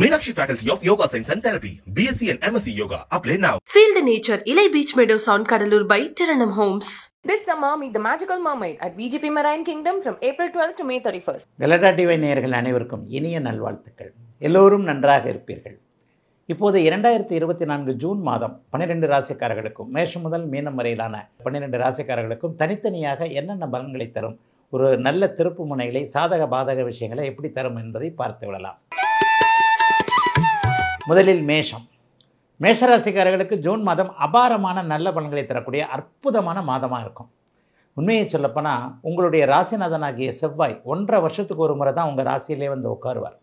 Meenakshi Faculty of Yoga Science and Therapy, BSc and MSc Yoga. Apply now. Feel the nature. Ilai Beach Meadows on Kadalur by Tiranam Homes. This summer, meet the magical mermaid at VGP Marine Kingdom from April 12th to May 31st. கலடா டிவை நேயர்கள் அனைவருக்கும் இனிய நல்வாழ்த்துக்கள். எல்லோரும் நன்றாக இருப்பீர்கள். இப்போது 2024 June மாதம் 12 ராசிக்காரர்களுக்கும் மேஷம் முதல் மீனம் வரையிலான 12 ராசிக்காரர்களுக்கும் தனித்தனியாக என்னென்ன பலன்களை தரும், ஒரு நல்ல திருப்பு முனைகளை, சாதக பாதக விஷயங்களை எப்படி தரும் என்பதை பார்த்து விடலாம். முதலில் மேஷராசிக்காரர்களுக்கு ஜூன் மாதம் அபாரமான நல்ல பலன்களை தரக்கூடிய அற்புதமான மாதமாக இருக்கும். உண்மையை சொல்லப்போனால் உங்களுடைய ராசிநாதனாகிய செவ்வாய் 1.5 வருஷத்துக்கு ஒரு முறை தான் உங்கள் ராசியிலே வந்து உட்காருவார்.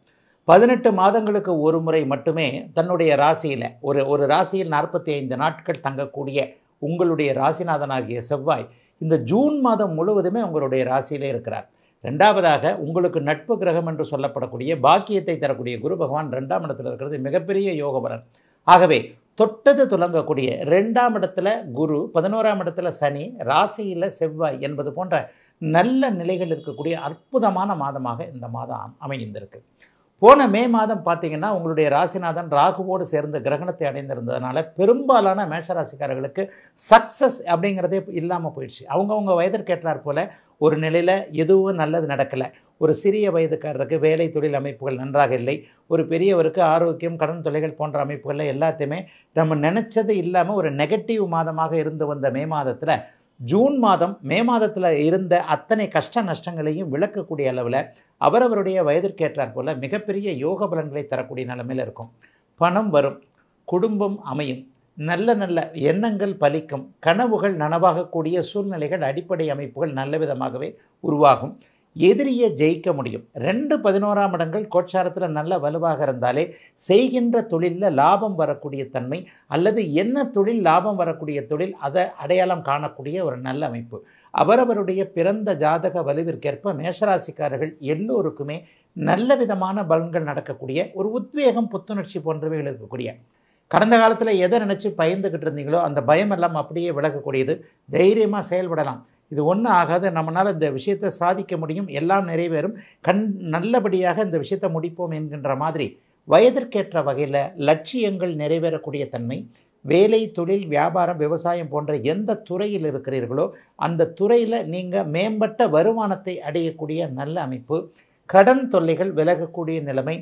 18 மாதங்களுக்கு ஒரு முறை மட்டுமே தன்னுடைய ராசியில் ஒரு ராசியில் 45 நாட்கள் தங்கக்கூடிய உங்களுடைய ராசிநாதனாகிய செவ்வாய் இந்த ஜூன் மாதம் முழுவதுமே உங்களுடைய ராசியிலே இருக்கிறார். ரெண்டாவதாக உங்களுக்கு நட்பு கிரகம் என்று சொல்லப்படக்கூடிய பாக்கியத்தை தரக்கூடிய குரு பகவான் 2ஆம் இடத்தில் இருக்கிறது மிகப்பெரிய யோகபலன். ஆகவே தொட்டது துலங்கக்கூடிய 2ஆம் இடத்துல குரு, 11ஆம் இடத்துல சனி, ராசியில் செவ்வாய் என்பது போன்ற நல்ல நிலைகள் இருக்கக்கூடிய அற்புதமான மாதமாக இந்த மாதம் அமைந்திருக்கு. போன மே மாதம் பார்த்தீங்கன்னா உங்களுடைய ராசிநாதன் ராகுவோடு சேர்ந்து கிரகணத்தை அடைந்திருந்ததுனால பெரும்பாலான மேஷராசிக்காரர்களுக்கு சக்ஸஸ் அப்படிங்கிறதே இல்லாமல் போயிடுச்சு. அவங்கவுங்க வயதிற்கேற்றார் போல் ஒரு நிலையில் எதுவும் நல்லது நடக்கலை. ஒரு சிறிய வயதுக்காரருக்கு வேலை தொழில் அமைப்புகள் நன்றாக இல்லை. ஒரு பெரியவருக்கு ஆரோக்கியம், கடன் தொல்லைகள் போன்ற அமைப்புகளில் எல்லாத்தையுமே நம்ம நினச்சது இல்லாமல் ஒரு நெகட்டிவ் மாதமாக இருந்து வந்த மே மாதத்தில் ஜூன் மாதம் மே மாதத்தில் இருந்த அத்தனை கஷ்ட நஷ்டங்களையும் விளக்கக்கூடிய அளவில் அவரவருடைய வயதிற்கேற்றார் போல் மிகப்பெரிய யோக பலன்களை தரக்கூடிய நிலைமையில் இருக்கும். பணம் வரும், குடும்பம் அமையும், நல்ல நல்ல எண்ணங்கள் பலிக்கும், கனவுகள் நனவாகக்கூடிய சூழ்நிலைகள், அடிப்படை அமைப்புகள் நல்ல விதமாகவே உருவாகும். எதிரியை ஜெயிக்க முடியும். 2-11ஆம் இடங்கள் கோட்சாரத்தில் நல்ல வலுவாக இருந்தாலே செய்கின்ற தொழிலில் லாபம் வரக்கூடிய தன்மை, அல்லது என்ன தொழில் லாபம் வரக்கூடிய தொழில் அதை அடையாளம் காணக்கூடிய ஒரு நல்ல அமைப்பு. அவரவருடைய பிறந்த ஜாதக வலுவிற்கேற்ப மேஷராசிக்காரர்கள் எல்லோருக்குமே நல்ல விதமான பலன்கள் நடக்கக்கூடிய ஒரு உத்வேகம், புத்துணர்ச்சி போன்றவைகள் இருக்கக்கூடிய, கடந்த காலத்தில் எதை நினச்சி பயந்துக்கிட்டு இருந்தீங்களோ அந்த பயமெல்லாம் அப்படியே விலகக்கூடியது. தைரியமாக செயல்படலாம். இது ஒன்றும் ஆகாது, நம்மளால் இந்த விஷயத்தை சாதிக்க முடியும், எல்லாம் நிறைவேறும், நல்லபடியாக இந்த விஷயத்தை முடிப்போம் என்கின்ற மாதிரி வயதிற்கேற்ற வகையில் லட்சியங்கள் நிறைவேறக்கூடிய தன்மை. வேலை, தொழில், வியாபாரம், விவசாயம் போன்ற எந்த துறையில் இருக்கிறீர்களோ அந்த துறையில் நீங்கள் மேம்பட்ட வருமானத்தை அடையக்கூடிய நல்ல அமைப்பு. கடன் தொல்லைகள் விலகக்கூடிய நிலைமை,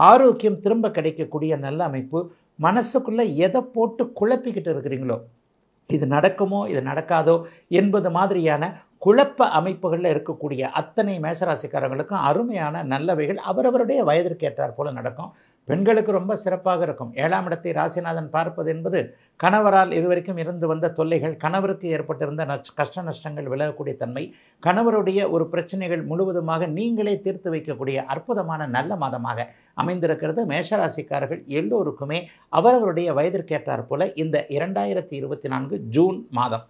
ஆரோக்கியம் திரும்ப கிடைக்கக்கூடிய நல்ல அமைப்பு. மனசுக்குள்ளே எதை போட்டு குழப்பிக்கிட்டு இருக்கிறீங்களோ, இது நடக்குமோ இது நடக்காதோ என்பது மாதிரியான குழப்ப அமைப்புகளில் இருக்கக்கூடிய அத்தனை மேஷராசிக்காரங்களுக்கும் அருமையான நல்லவைகள் அவரவருடைய வயதிற்கேற்றார் போல நடக்கும். பெண்களுக்கு ரொம்ப சிறப்பாக இருக்கும். 7ஆம் இடத்தை ராசிநாதன் பார்ப்பது என்பது கணவரால் இதுவரைக்கும் இருந்து வந்த தொல்லைகள், கணவருக்கு ஏற்பட்டிருந்த கஷ்ட நஷ்டங்கள் விலகக்கூடிய தன்மை, கணவருடைய ஒரு பிரச்சனைகள் முழுவதுமாக நீங்களே தீர்த்து வைக்கக்கூடிய அற்புதமான நல்ல மாதமாக அமைந்திருக்கிறது. மேஷராசிக்காரர்கள் எல்லோருக்குமே அவரவருடைய வயதிற்கேற்றார் போல இந்த 2024 ஜூன் மாதம்.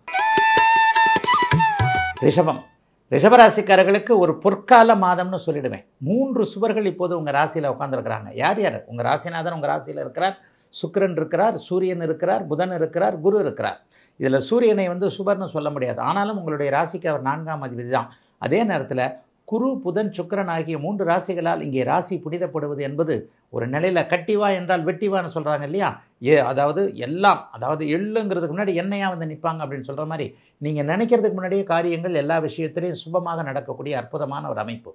ரிஷபராசிக்காரர்களுக்கு ஒரு பொற்கால மாதம்னு சொல்லிடுவேன். 3 சுவர்கள் இப்போது உங்கள் ராசியில் உட்காந்துருக்கிறாங்க. யார் யார்? உங்கள் ராசிநாதன் உங்கள் ராசியில் இருக்கிறார், சுக்கிரன் இருக்கிறார், சூரியன் இருக்கிறார், புதன் இருக்கிறார், குரு இருக்கிறார். இதில் சூரியனை சுபர்னு சொல்ல முடியாது, ஆனாலும் உங்களுடைய ராசிக்கு அவர் 4ஆம் அதிபதி தான். அதே நேரத்தில் குரு, புதன், சுக்கிரன் ஆகிய 3 ராசிகளால் இங்கே ராசி புனிதப்படுவது என்பது ஒரு நிலையில் கட்டிவா என்றால் வெட்டிவான்னு சொல்கிறாங்க இல்லையா? அதாவது எல்லாம், அதாவது எள்ளுங்கிறதுக்கு முன்னாடி எண்ணெயாக நிற்பாங்க அப்படின்னு சொல்கிற மாதிரி நீங்கள் நினைக்கிறதுக்கு முன்னாடியே காரியங்கள் எல்லா விஷயத்திலையும் சுபமாக நடக்கக்கூடிய அற்புதமான ஒரு அமைப்பு.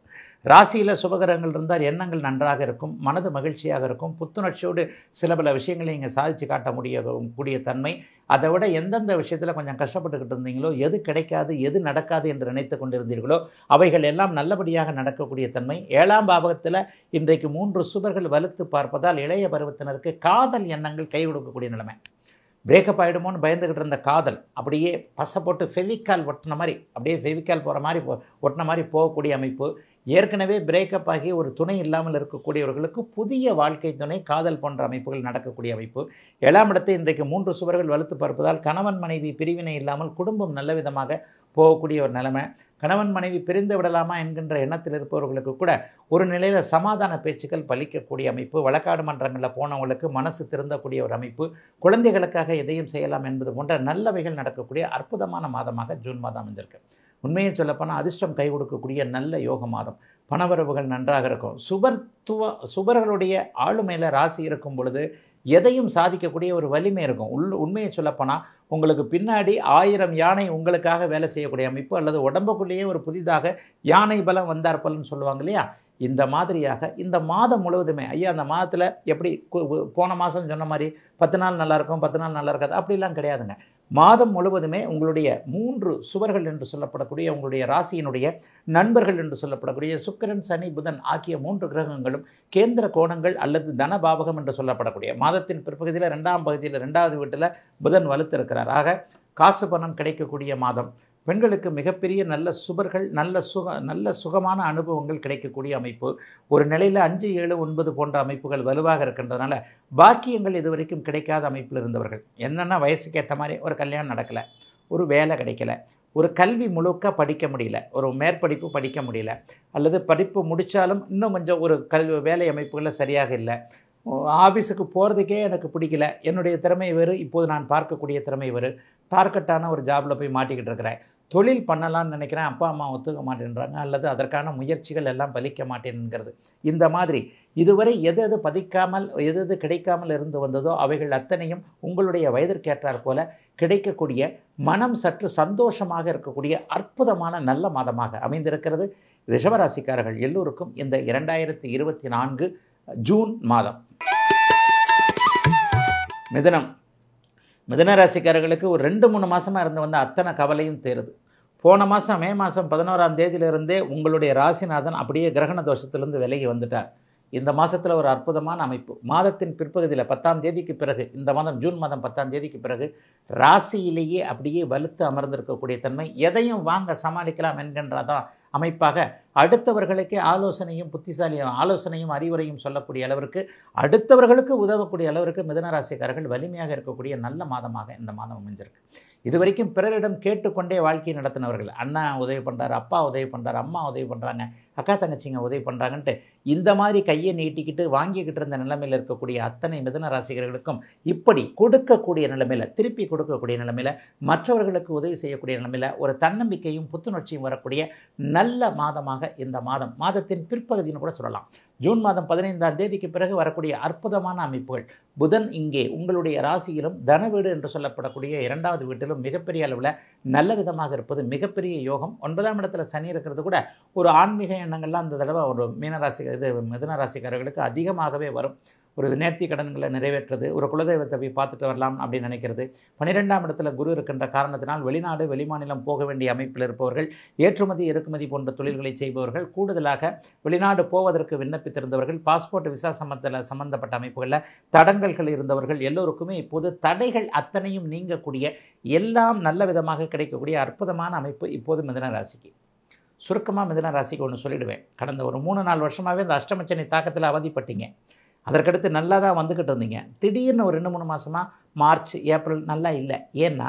ராசியில் சுபகிரகங்கள் இருந்தால் எண்ணங்கள் நன்றாக இருக்கும், மனது மகிழ்ச்சியாக இருக்கும், புத்துணர்ச்சியோடு சில பல விஷயங்களை நீங்கள் சாதித்து காட்ட கூடிய தன்மை. அதை விட எந்தெந்த விஷயத்தில் கொஞ்சம் கஷ்டப்பட்டுக்கிட்டு இருந்தீங்களோ, எது கிடைக்காது எது நடக்காது என்று நினைத்து கொண்டிருந்தீர்களோ அவைகள் எல்லாம் நல்லபடியாக நடக்கக்கூடிய தன்மை. 7ஆம் பாவகத்தில் இன்றைக்கு 3 சுபர்கள் வலுத்து பார்ப்பதால் இளைய பருவத்தினருக்கு காதல் எண்ணங்கள் கை கொடுக்கக்கூடிய நிலைமை. பிரேக்கப் ஆகிடுமோன்னு பயந்துக்கிட்டு இருந்த காதல் அப்படியே பசை போட்டு ஃபெவிக்கால் ஒட்டின மாதிரி, அப்படியே ஃபெவிக்கால் போகிற மாதிரி ஒட்டின மாதிரி போகக்கூடிய அமைப்பு. ஏற்கனவே பிரேக்கப் ஆகி ஒரு துணை இல்லாமல் இருக்கக்கூடியவர்களுக்கு புதிய வாழ்க்கை துணை, காதல் போன்ற அமைப்புகள் நடக்கக்கூடிய அமைப்பு. 7ஆம் இடத்தை இன்றைக்கு 3 சுவர்கள் வலுத்து பார்ப்பதால் கணவன் மனைவி பிரிவினை இல்லாமல் குடும்பம் நல்ல விதமாக போகக்கூடிய ஒரு நிலைமை. கணவன் மனைவி பிரிந்து விடலாமா என்கின்ற எண்ணத்தில் இருப்பவர்களுக்கு கூட ஒரு நிலையில் சமாதான பேச்சுக்கள் பலிக்கக்கூடிய அமைப்பு. வழக்காடு மன்றங்களில் போனவங்களுக்கு மனசு திருந்தக்கூடிய ஒரு அமைப்பு. குழந்தைகளுக்காக எதையும் செய்யலாம் என்பது போன்ற நல்லவைகள் நடக்கக்கூடிய அற்புதமான மாதமாக ஜூன் மாதம் அமைந்திருக்கு. உண்மையை சொல்லப்போனால் அதிர்ஷ்டம் கை கொடுக்கக்கூடிய நல்ல யோக மாதம். பணவரவுகள் நன்றாக இருக்கும். சுபர்களுடைய ஆளுமையில் ராசி இருக்கும் பொழுது எதையும் சாதிக்கக்கூடிய ஒரு வலிமை இருக்கும். உண்மையை சொல்லப்போனால் உங்களுக்கு பின்னாடி 1000 யானை உங்களுக்காக வேலை செய்யக்கூடிய அமைப்பு, அல்லது உடம்புக்குள்ளேயே ஒரு புதிதாக யானை பலம் வந்தார் பலன்னு சொல்லுவாங்க இல்லையா, இந்த மாதிரியாக இந்த மாதம் முழுவதுமே ஐயா அந்த மாதத்தில் எப்படி போன மாதம் சொன்ன மாதிரி 10 நாள் நல்லாயிருக்கும் 10 நாள் நல்லா இருக்காது அப்படிலாம் கிடையாதுங்க. மாதம் முழுவதுமே உங்களுடைய 3 சுவர்கள் என்று சொல்லப்படக்கூடிய உங்களுடைய ராசியினுடைய நண்பர்கள் என்று சொல்லப்படக்கூடிய சுக்கிரன், சனி, புதன் ஆகிய 3 கிரகங்களும் கேந்திர கோணங்கள் அல்லது தனபாவகம் என்று சொல்லப்படக்கூடிய மாதத்தின் பிற்பகுதியில் 2ஆம் பகுதியில் 2வது வீட்டில் புதன் வலுத்திருக்கிறார். ஆக காசு பணம் கிடைக்கக்கூடிய மாதம். பெண்களுக்கு மிகப்பெரிய நல்ல சுபர்கள், நல்ல சுகமான அனுபவங்கள் கிடைக்கக்கூடிய அமைப்பு. ஒரு நிலையில் 5, 7, 9 போன்ற அமைப்புகள் வலுவாக இருக்கின்றதுனால பாக்கியங்கள் இதுவரைக்கும் கிடைக்காத அமைப்பில் இருந்தவர்கள் என்னென்னா வயசுக்கு ஏற்ற மாதிரி ஒரு கல்யாணம் நடக்கலை, ஒரு வேலை கிடைக்கல, ஒரு கல்வி முழுக்க படிக்க முடியல, ஒரு மேற்படிப்பு படிக்க முடியல, அல்லது படிப்பு முடித்தாலும் இன்னும் கொஞ்சம் ஒரு வேலை அமைப்புகளில் சரியாக இல்லை, ஆஃபீஸுக்கு போகிறதுக்கே எனக்கு பிடிக்கல, என்னுடைய திறமை வேறு, இப்போது நான் பார்க்கக்கூடிய திறமை வேறு, டார்கெட்டான ஒரு ஜாபில் போய் மாட்டிக்கிட்டு இருக்கிறேன், தொழில் பண்ணலான்னு நினைக்கிறேன், அப்பா அம்மா ஒத்துக்க மாட்டேன்றாங்க, அல்லது அதற்கான முயற்சிகள் எல்லாம் பலிக்க மாட்டேன்கிறது. இந்த மாதிரி இதுவரை எது பதிக்காமல் எது கிடைக்காமல் இருந்து வந்ததோ அவைகள் அத்தனையும் உங்களுடைய வயதிற்கேற்றார் போல கிடைக்கக்கூடிய, மனம் சற்று சந்தோஷமாக இருக்கக்கூடிய அற்புதமான நல்ல மாதமாக அமைந்திருக்கிறது. ரிஷபராசிக்காரர்கள் எல்லோருக்கும் இந்த 2024 ஜூன் மாதம். மிதுன ராசிக்காரர்களுக்கு ஒரு 2-3 மாதமாக இருந்து வந்த அத்தனை கவலையும் தேருது. போன மாதம் மே மாதம் 11ஆம் தேதியிலிருந்தே உங்களுடைய ராசிநாதன் அப்படியே கிரகண தோஷத்திலிருந்து விலகி வந்துட்டார். இந்த மாதத்தில் ஒரு அற்புதமான அமைப்பு. மாதத்தின் பிற்பகுதியில் 10ஆம் தேதிக்கு பிறகு, இந்த மாதம் ஜூன் மாதம் 10ஆம் தேதிக்கு பிறகு ராசியிலேயே அப்படியே வலுத்து அமர்ந்திருக்கக்கூடிய தன்மை, எதையும் வாங்க சமாளிக்கலாம் என்கின்றதான் அமைப்பாக அடுத்தவர்களுக்கே ஆலோசனையும் ஆலோசனையும் அறிவுரையும் சொல்லக்கூடிய அளவிற்கு, அடுத்தவர்களுக்கு உதவக்கூடிய அளவிற்கு மிதுனராசிக்காரர்கள் வலிமையாக இருக்கக்கூடிய நல்ல மாதமாக இந்த மாதம் அமைஞ்சிருக்கு. இதுவரைக்கும் பிறரிடம் கேட்டுக்கொண்டே வாழ்க்கையை நடத்தினவர்கள், அண்ணா உதவி பண்ணுறாரு, அப்பா உதவி பண்ணுறாரு, அம்மா உதவி பண்ணுறாங்க, அக்கா தங்கச்சிங்க உதவி பண்ணுறாங்கன்ட்டு இந்த மாதிரி கையை நீட்டிக்கிட்டு வாங்கிக்கிட்டு இருந்த நிலைமையில் இருக்கக்கூடிய அத்தனை மிதுன ராசிகர்களுக்கும் இப்படி கொடுக்கக்கூடிய நிலைமையில், திருப்பி கொடுக்கக்கூடிய நிலைமையில், மற்றவர்களுக்கு உதவி செய்யக்கூடிய நிலைமையில் ஒரு தன்னம்பிக்கையும் புத்துணர்ச்சியும் வரக்கூடிய நல்ல மாதமாக இந்த மாதத்தின் பிற்பகுதின்னு கூட சொல்லலாம். ஜூன் மாதம் 15ஆம் தேதிக்கு பிறகு வரக்கூடிய அற்புதமான அமைப்புகள். புதன் இங்கே உங்களுடைய ராசியிலும் தனவீடு என்று சொல்லப்படக்கூடிய 2வது வீட்டிலும் மிகப்பெரிய அளவில் நல்ல விதமாக இருப்பது மிகப்பெரிய யோகம். 9ஆம் இடத்துல சனி இருக்கிறது கூட ஒரு ஆன்மீக எண்ணங்கள்லாம் இந்த தடவை ஒரு மிதுன ராசிக்காரர்களுக்கு அதிகமாகவே வரும். ஒரு நேர்த்தி கடன்களை நிறைவேற்றுறது, ஒரு குலதெய்வத்தை போய் பார்த்துட்டு வரலாம் அப்படின்னு நினைக்கிறது. 12ஆம் இடத்துல குரு இருக்கின்ற காரணத்தினால் வெளிநாடு வெளிமாநிலம் போக வேண்டிய அமைப்பில் இருப்பவர்கள், ஏற்றுமதி இறக்குமதி போன்ற தொழில்களை செய்பவர்கள், கூடுதலாக வெளிநாடு போவதற்கு விண்ணப்பித்திருந்தவர்கள், பாஸ்போர்ட் விசா சம்பந்தப்பட்ட அமைப்புகளில் தடங்கல்கள் இருந்தவர்கள் எல்லோருக்குமே இப்போது தடைகள் அத்தனையும் நீங்கக்கூடிய, எல்லாம் நல்ல விதமாக கிடைக்கக்கூடிய அற்புதமான அமைப்பு இப்போது மிதுன ராசிக்கு. சுருக்கமாக மிதுன ராசிக்கு ஒன்று சொல்லிடுவேன். கடந்த ஒரு 3-4 வருஷமாகவே இந்த அஷ்டமச்சனி தாக்கத்தில் அவதிப்பட்டீங்க. அதற்கடுத்து நல்லா தான் வந்துக்கிட்டு இருந்தீங்க. திடீர்னு ஒரு 2-3 மாதமாக மார்ச், ஏப்ரல் நல்லா இல்லை. ஏன்னா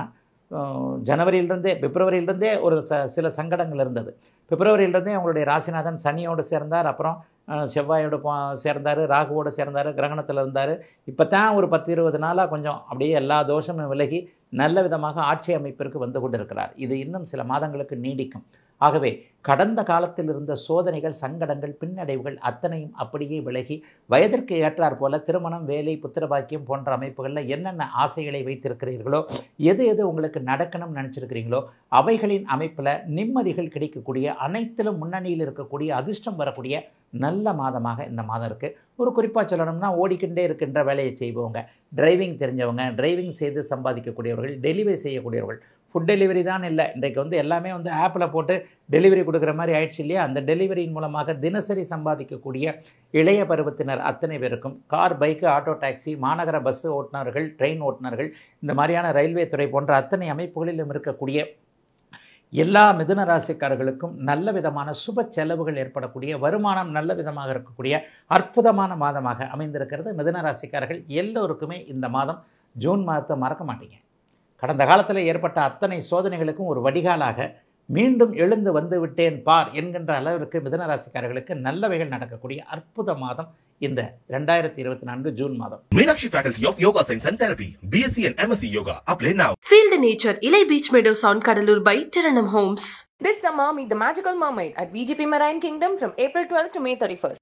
பிப்ரவரியிலிருந்தே ஒரு சில சங்கடங்கள் இருந்தது. பிப்ரவரியிலிருந்தே அவங்களுடைய ராசிநாதன் சனியோடு சேர்ந்தார், அப்புறம் செவ்வாயோடு சேர்ந்தார், ராகுவோடு சேர்ந்தார், கிரகணத்தில் இருந்தார். இப்போ தான் ஒரு 10-20 நாளாக கொஞ்சம் அப்படியே எல்லா தோஷமும் விலகி நல்ல விதமாக ஆட்சி அமைப்பிற்கு வந்து கொண்டிருக்கிறார். இது இன்னும் சில மாதங்களுக்கு நீடிக்கும். ஆகவே கடந்த காலத்தில் இருந்த சோதனைகள், சங்கடங்கள், பின்னடைவுகள் அத்தனையும் அப்படியே விலகி வயதிற்கு ஏற்றார் போல திருமணம், வேலை, புத்திரபாக்கியம் போன்ற அமைப்புகளில் என்னென்ன ஆசைகளை வைத்திருக்கிறீர்களோ, எது உங்களுக்கு நடக்கணும்னு நினச்சிருக்கிறீங்களோ அவைகளின் அமைப்பில் நிம்மதிகள் கிடைக்கக்கூடிய, அனைத்திலும் முன்னணியில் இருக்கக்கூடிய, அதிர்ஷ்டம் வரக்கூடிய நல்ல மாதமாக இந்த மாதம் இருக்குது. ஒரு குறிப்பாக சொல்லணும்னா ஓடிக்கிட்டே இருக்கின்ற வேலையை செய்பவங்க, டிரைவிங் தெரிஞ்சவங்க, டிரைவிங் செய்து சம்பாதிக்கக்கூடியவர்கள், டெலிவரி செய்யக்கூடியவர்கள், ஃபுட் டெலிவரி தான் இல்லை, இன்றைக்கு எல்லாமே ஆப்பில் போட்டு டெலிவரி கொடுக்குற மாதிரி ஆயிடுச்சு இல்லையா. அந்த டெலிவரியின் மூலமாக தினசரி சம்பாதிக்கக்கூடிய இளைய பருவத்தினர் அத்தனை பேருக்கும், கார், பைக்கு, ஆட்டோ டாக்ஸி, மாநகர பஸ் ஓட்டுநர்கள், ட்ரெயின் ஓட்டுநர்கள், இந்த மாதிரியான ரயில்வே துறை போன்ற அத்தனை அமைப்புகளிலும் இருக்கக்கூடிய எல்லா மிதுன ராசிக்காரர்களுக்கும் நல்ல விதமான சுப செலவுகள் ஏற்படக்கூடிய, வருமானம் நல்ல விதமாக இருக்கக்கூடிய அற்புதமான மாதமாக அமைந்திருக்கிறது. மிதுன ராசிக்காரர்கள் எல்லோருக்குமே இந்த மாதம், ஜூன் மாதத்தை மறக்க மாட்டீங்க. கடந்த காலத்தில் ஏற்பட்ட அத்தனை சோதனைகளுக்கும் ஒரு வடிகாலாக மீண்டும் எழுந்து வந்து விட்டேன் பார் என்கின்ற அளவிற்கு மிதுன ராசிக்காரர்களுக்கு நல்லவைகள் நடக்கக்கூடிய அற்புத மாதம் இந்த 2024 ஜூன் மாதம். Meenakshi Faculty of Yoga Science and Therapy, BSc and MSc Yoga. Apply now. Feel the nature, Ilai Beach Meadows on Kadalur by Tiranam Homes. This summer, meet the magical mermaid at VGP Marine Kingdom from April 12th to May 31st.